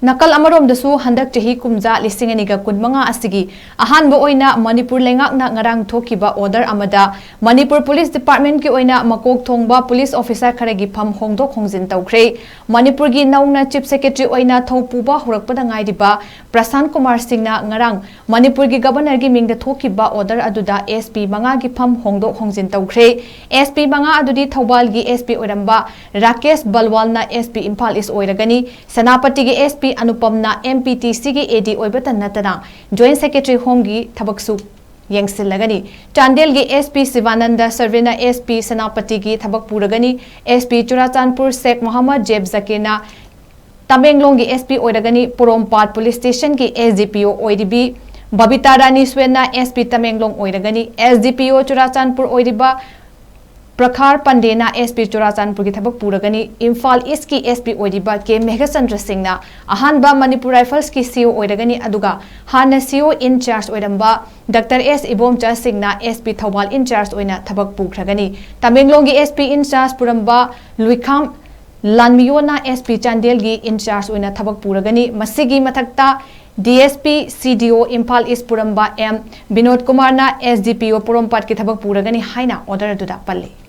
Nakal amarom dasu handak chahi kumja lising aniga kunmanga asigi ahanba oina Manipur lengakna ngarang thokiba order amada Manipur Police Department ki oina Makok Thongba Police Officer Kharagi pham Hongdok Hongjin Toukhre Manipur gi nauna Chief Secretary oina thopuba hurakpada ngaidiba Prasan Kumar Singna ngarang Manipur gi Governor gi mingda thokiba order aduda SP manga gi pham Hongdok Hongjin Toukhre SP manga adudi Thobal gi SP oiramba Rakesh Balwalna SP Imphal is oiragani Senapati gi SP Anupamna MPTC की AD ओइबतन नतना Joint Secretary Home की थबकसु यंगसिलगनी चांदेल की SP Shivanand सर्वेना SP सेनापति की थबक पुरगनी SP Churachandpur Sheikh Mohammad जेब जकीना तमेंगलोंग की SP ओइरगनी Porompat police station की SDPO ओइरिबी बबीता रानी स्वेना SP तमेंगलोंग ओइरगनी SDPO चुराचांदपुर ओइरिबा प्रखार पंडेना SP चुराचांदपुर की थबक पुरगनी इम्फाल ईस्ट की SP ओइरिबा के मेघचंद्र सिंहना अहानबा मणिपुर राइफल्स की CO ओइरगनी अदुगा हाना CO इंचार्ज ओइरंबा डॉक्टर S इबोमचा सिंहना SP थौबाल इंचार्ज ओइना थबक पुखरगनी तमेंगलोंग की SP इंचार्ज पुरंबा लुइखाम लानमियोना SP चांदेल की इंचार्ज ओइना थबक पुरगनी मसिगी मथक्ता DSP CDO इम्फाल ईस्ट पुरंबा M विनोद कुमार ना SDPO पुरोमपाट की थबक पुरगनी हाइना ऑर्डर अदुदा पल्ले